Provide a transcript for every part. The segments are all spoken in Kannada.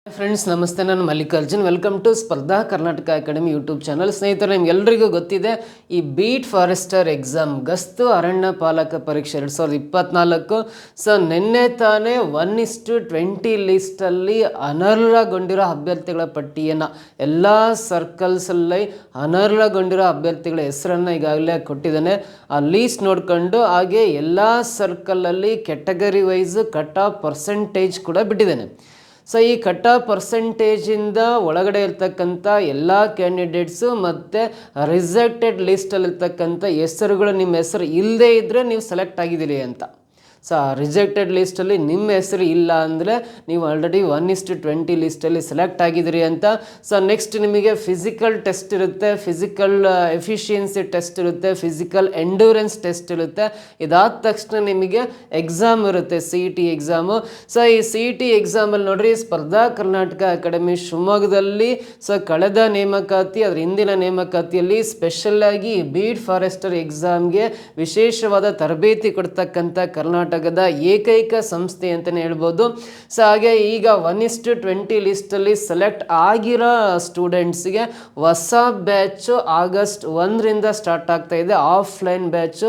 ಫ್ರೆಂಡ್ಸ್ ನಮಸ್ತೆ, ನಾನು ಮಲ್ಲಿಕಾರ್ಜುನ್. ವೆಲ್ಕಮ್ ಟು ಸ್ಪರ್ಧಾ ಕರ್ನಾಟಕ ಅಕಾಡೆಮಿ ಯೂಟ್ಯೂಬ್ ಚಾನಲ್. ಸ್ನೇಹಿತರೆ, ನಿಮ್ಗೆಲ್ಲರಿಗೂ ಗೊತ್ತಿದೆ ಈ ಬೀಟ್ ಫಾರೆಸ್ಟರ್ ಎಕ್ಸಾಮ್ ಗಸ್ತು ಅರಣ್ಯ ಪಾಲಕ ಪರೀಕ್ಷೆ 2024. ಸೊ ನಿನ್ನೆ ತಾನೇ 1:20 ಲಿಸ್ಟಲ್ಲಿ ಅನರ್ಹಗೊಂಡಿರೋ ಅಭ್ಯರ್ಥಿಗಳ ಪಟ್ಟಿಯನ್ನು ಎಲ್ಲ ಸರ್ಕಲ್ಸಲ್ಲಿ ಅನರ್ಹಗೊಂಡಿರೋ ಅಭ್ಯರ್ಥಿಗಳ ಹೆಸರನ್ನು ಈಗಾಗಲೇ ಕೊಟ್ಟಿದ್ದಾನೆ. ಆ ಲೀಸ್ಟ್ ನೋಡ್ಕೊಂಡು ಹಾಗೆ ಎಲ್ಲ ಸರ್ಕಲಲ್ಲಿ category wise cut off percentage ಕೂಡ ಬಿಟ್ಟಿದ್ದಾನೆ. ಸೊ ಈ ಕಟ್ ಆಫ್ ಪರ್ಸೆಂಟೇಜಿಂದ ಒಳಗಡೆ ಇರ್ತಕ್ಕಂಥ ಎಲ್ಲ ಕ್ಯಾಂಡಿಡೇಟ್ಸು ಮತ್ತು ರಿಜೆಕ್ಟೆಡ್ ಲಿಸ್ಟಲ್ಲಿರ್ತಕ್ಕಂಥ ಹೆಸರುಗಳು ನಿಮ್ಮ ಹೆಸರು ಇಲ್ಲದೇ ಇದ್ದರೆ ನೀವು ಸೆಲೆಕ್ಟ್ ಆಗಿದ್ದೀರಿ ಅಂತ. ಸೊ ರಿಜೆಕ್ಟೆಡ್ ಲಿಸ್ಟಲ್ಲಿ ನಿಮ್ಮ ಹೆಸರು ಇಲ್ಲ ಅಂದರೆ ನೀವು ಆಲ್ರೆಡಿ 1:20 ಲಿಸ್ಟಲ್ಲಿ ಸೆಲೆಕ್ಟ್ ಆಗಿದ್ದೀರಿ ಅಂತ. ಸೊ ನೆಕ್ಸ್ಟ್ ನಿಮಗೆ ಫಿಸಿಕಲ್ ಟೆಸ್ಟ್ ಇರುತ್ತೆ, ಫಿಸಿಕಲ್ ಎಫಿಷಿಯನ್ಸಿ ಟೆಸ್ಟ್ ಇರುತ್ತೆ, ಫಿಸಿಕಲ್ ಎಂಡ್ಯೂರೆನ್ಸ್ ಟೆಸ್ಟ್ ಇರುತ್ತೆ. ಇದಾದ ತಕ್ಷಣ ನಿಮಗೆ ಎಕ್ಸಾಮ್ ಇರುತ್ತೆ, CET ಎಕ್ಸಾಮು. ಸೊ ಈ CET ಎಕ್ಸಾಮಲ್ಲಿ ನೋಡ್ರಿ, ಸ್ಪರ್ಧಾ ಕರ್ನಾಟಕ ಅಕಾಡೆಮಿ ಶಿವಮೊಗ್ಗದಲ್ಲಿ ಕಳೆದ ನೇಮಕಾತಿ, ಅದರ ಹಿಂದಿನ ನೇಮಕಾತಿಯಲ್ಲಿ ಸ್ಪೆಷಲ್ಲಾಗಿ ಬೀಟ್ ಫಾರೆಸ್ಟರ್ ಎಕ್ಸಾಮ್ಗೆ ವಿಶೇಷವಾದ ತರಬೇತಿ ಕೊಡ್ತಕ್ಕಂಥ ಕರ್ನಾಟಕದ ಏಕೈಕ ಸಂಸ್ಥೆ ಅಂತಲೇ ಹೇಳ್ಬೋದು. ಸೊ ಹಾಗೆ ಈಗ 1:20 ಲಿಸ್ಟಲ್ಲಿ ಸೆಲೆಕ್ಟ್ ಆಗಿರೋ ಸ್ಟೂಡೆಂಟ್ಸ್ಗೆ ಹೊಸ ಬ್ಯಾಚು ಆಗಸ್ಟ್ 1ರಿಂದ ಸ್ಟಾರ್ಟ್ ಆಗ್ತಾ ಇದೆ. ಆಫ್ಲೈನ್ ಬ್ಯಾಚು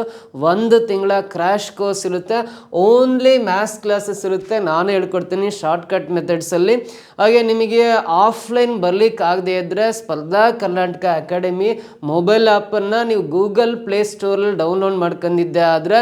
1 ತಿಂಗಳ ಕ್ರ್ಯಾಶ್ ಕೋರ್ಸ್ ಇರುತ್ತೆ. ಓನ್ಲಿ ಮ್ಯಾಥ್ಸ್ ಕ್ಲಾಸಸ್ ಇರುತ್ತೆ, ನಾನು ಹೇಳ್ಕೊಡ್ತೀನಿ ಶಾರ್ಟ್ಕಟ್ ಮೆಥಡ್ಸಲ್ಲಿ. ಹಾಗೆ ನಿಮಗೆ ಆಫ್ಲೈನ್ ಬರ್ಲಿಕ್ಕೆ ಆಗದೆ ಇದ್ದರೆ ಸ್ಪರ್ಧಾ ಕರ್ನಾಟಕ ಅಕಾಡೆಮಿ ಮೊಬೈಲ್ ಆ್ಯಪನ್ನು ನೀವು ಗೂಗಲ್ ಪ್ಲೇಸ್ಟೋರಲ್ಲಿ ಡೌನ್ಲೋಡ್ ಮಾಡ್ಕೊಂಡಿದ್ದೆ ಆದರೆ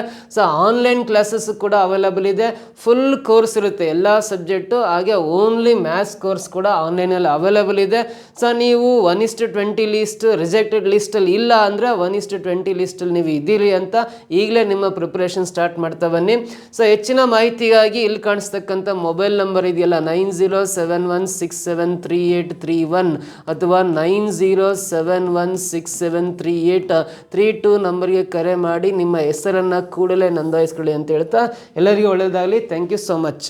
ಆನ್ಲೈನ್ ಕ್ಲಾಸಸ್ ಕೂಡ ಅವೈಲಬಲ್ ಇದೆ. ಫುಲ್ ಕೋರ್ಸ್ ಇರುತ್ತೆ, ಎಲ್ಲ ಸಬ್ಜೆಕ್ಟು. ಹಾಗೆ ಓನ್ಲಿ ಮ್ಯಾಥ್ಸ್ ಕೋರ್ಸ್ ಕೂಡ ಆನ್ಲೈನಲ್ಲಿ ಅವೈಲಬಲ್ ಇದೆ. ಸೊ ನೀವು 1:20 ಲಿಸ್ಟ್ ರಿಜೆಕ್ಟೆಡ್ ಲಿಸ್ಟಲ್ಲಿ ಇಲ್ಲ ಅಂದರೆ 1:20 ಲಿಸ್ಟಲ್ಲಿ ನೀವು ಇದ್ದೀರಿ ಅಂತ ಈಗಲೇ ನಿಮ್ಮ ಪ್ರಿಪ್ರೇಷನ್ ಸ್ಟಾರ್ಟ್ ಮಾಡ್ತಾ ಬನ್ನಿ. ಸೊ ಹೆಚ್ಚಿನ ಮಾಹಿತಿಗಾಗಿ ಇಲ್ಲಿ ಕಾಣಿಸ್ತಕ್ಕಂಥ ಮೊಬೈಲ್ ನಂಬರ್ ಇದೆಯಲ್ಲ, 9071673831 ಅಥವಾ 9071673832 ನಂಬರ್ಗೆ ಕರೆ ಮಾಡಿ ನಿಮ್ಮ ಹೆಸರನ್ನು ಕೂಡಲೇ ನೋಂದಾಯಿಸ್ಕೊಳ್ಳಿ ಅಂತ ಹೇಳ್ತಾ ಎಲ್ಲರಿಗೂ ಒಳ್ಳೆಯದಾಗಲಿ. Thank you so much.